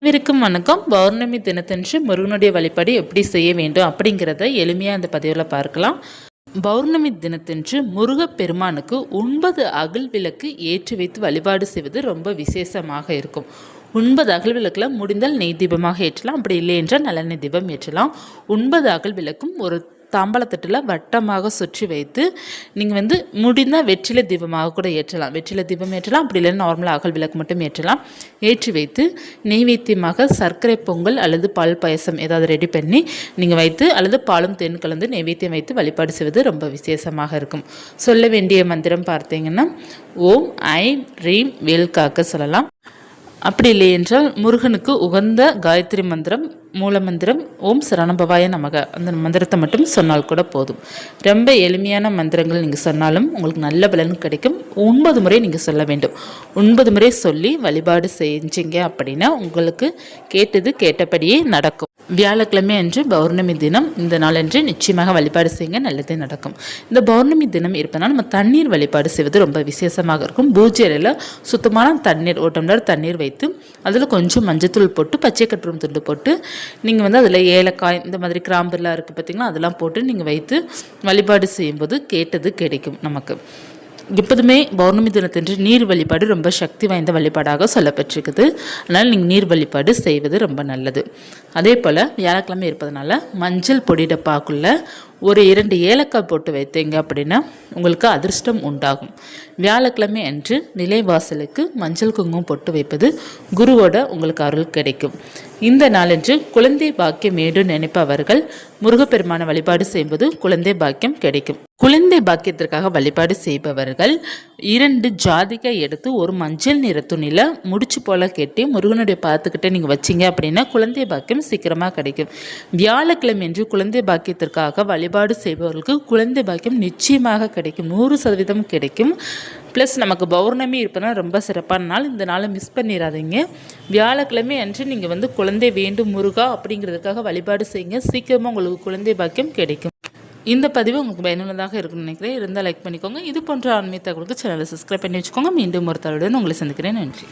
அனைவருக்கும் வணக்கம். பௌர்ணமி தினத்தன்று முருகனுடைய வழிபாடு எப்படி செய்ய வேண்டும் அப்படிங்கிறத எளிமையாக இந்த பதிவில் பார்க்கலாம். பௌர்ணமி தினத்தன்று முருகப்பெருமானுக்கு 9 அகல் விளக்கு ஏற்றி வைத்து வழிபாடு செய்வது ரொம்ப விசேஷமாக இருக்கும். 9 அகல் விளக்கில் முடிந்தால் நெய் தீபமாக ஏற்றலாம், அப்படி இல்லை என்றால் நல்லெண்ணெய் தீபம் ஏற்றலாம். 9 அகல் விளக்கும் ஒரு தாம்பலத்தட்டில் வட்டமாக சுற்றி வைத்து நீங்கள் முடிந்தால் வெற்றிலை தீபமாக கூட ஏற்றலாம். வெற்றிலை தீபம் ஏற்றலாம், அப்படி இல்லைன்னா நார்மலாக அகல் விளக்கு மட்டும் ஏற்றலாம். ஏற்றி வைத்து நெய்வேத்தியமாக சர்க்கரை பொங்கல் அல்லது பால் பாயசம் ஏதாவது ரெடி பண்ணி நீங்கள் வைத்து அல்லது பாலும் தேன் கலந்து நெய்வேத்தியம் வைத்து வழிபாடு செய்வது ரொம்ப விசேஷமாக இருக்கும். சொல்ல வேண்டிய மந்திரம் பார்த்தீங்கன்னா ஓம் ஐம் ரீம் வேல் காக்க சொல்லலாம். அப்படி இல்லை என்றால் முருகனுக்கு உகந்த காயத்ரி மந்திரம் மூல மந்திரம் ஓம் சரணபவாய நமக அந்த மந்திரத்தை மட்டும் சொன்னால் கூட போதும். ரொம்ப எளிமையான மந்திரங்கள் நீங்கள் சொன்னாலும் உங்களுக்கு நல்ல பலன் கிடைக்கும். 9 முறை நீங்கள் சொல்ல வேண்டும். 9 முறை சொல்லி வழிபாடு செஞ்சீங்க அப்படின்னா உங்களுக்கு கேட்டபடியே நடக்கும். வியாழக்கிழமை அன்று பௌர்ணமி தினம். இந்த நாளன்று நிச்சயமாக வழிபாடு செய்யுங்க, நல்லதே நடக்கும். இந்த பௌர்ணமி தினம் இருப்பதனால் நம்ம தண்ணீர் வழிபாடு செய்வது ரொம்ப விசேஷமாக இருக்கும். பூஜை அறையில் சுத்தமான தண்ணீர் 1 டம்ளர் தண்ணீர் வைத்து அதில் கொஞ்சம் மஞ்சத்தூள் போட்டு பச்சை கற்பூரம் துண்டு போட்டு நீங்கள் அதில் ஏலக்காய் இந்த மாதிரி கிராம்பெல்லாம் இருக்குது பார்த்தீங்களா, அதெல்லாம் போட்டு நீங்கள் வைத்து வழிபாடு செய்யும்போது கேட்டது கிடைக்கும் நமக்கு. எப்போதுமே பௌர்ணமி தினத்தன்று நீர் வழிபாடு ரொம்ப சக்தி வாய்ந்த வழிபாடாக சொல்லப்பட்டிருக்குது. அதனால் நீங்கள் நீர் வழிபாடு செய்வது ரொம்ப நல்லது. அதே போல் வியாழக்கிழமை இருப்பதனால மஞ்சள் பொடி டப்பாக்குள்ளே ஒரு 2 ஏலக்காய் போட்டு வைத்தீங்க அப்படின்னா உங்களுக்கு அதிர்ஷ்டம் உண்டாகும். வியாழக்கிழமை அன்று நிலைவாசலுக்கு மஞ்சள் குங்குமம் போட்டு வைப்பது குருவோட உங்களுக்கு அருள் கிடைக்கும். இந்த நாளன்று குழந்தை பாக்கியம் வேண்டும் நினைப்பவர்கள் முருகப்பெருமான வழிபாடு செய்யும்போது குழந்தை பாக்கியம் கிடைக்கும். குழந்தை பாக்கியத்திற்காக வழிபாடு செய்பவர்கள் 2 ஜாதிக்காய் எடுத்து ஒரு மஞ்சள் நிற துணியில் முடிச்சு போல கட்டி முருகனுடைய பாதத்துக்கிட்ட நீங்கள் வச்சிங்க அப்படின்னா குழந்தை பாக்கியம் சீக்கிரமாக கிடைக்கும். வியாழக்கிழமை என்று குழந்தை பாக்கியத்திற்காக வழிபாடு செய்பவர்களுக்கு குழந்தை பாக்கியம் நிச்சயமாக கிடைக்கும், 100% கிடைக்கும். ப்ளஸ் நமக்கு பௌர்ணமி இருப்பதுனா ரொம்ப சிறப்பான நாள். இந்த நாளை மிஸ் பண்ணிடாதீங்க. வியாழக்கிழமை அன்று நீங்கள் குழந்தை வேண்டும் முருகா அப்படிங்கிறதுக்காக வழிபாடு செய்யுங்க, சீக்கிரமாக உங்களுக்கு குழந்தை பாக்கியம் கிடைக்கும். இந்த பதிவு உங்களுக்கு பயனுள்ளதாக இருக்குன்னு நினைக்கிறேன். இருந்தால் லைக் பண்ணிக்கோங்க. இது போன்ற ஆன்மீக தகவலுக்கு சேனலை சப்ஸ்கிரைப் பண்ணி வச்சுக்கோங்க. மீண்டும் ஒரு தகவலுடன் உங்களை சந்திக்கிறேன். நன்றி.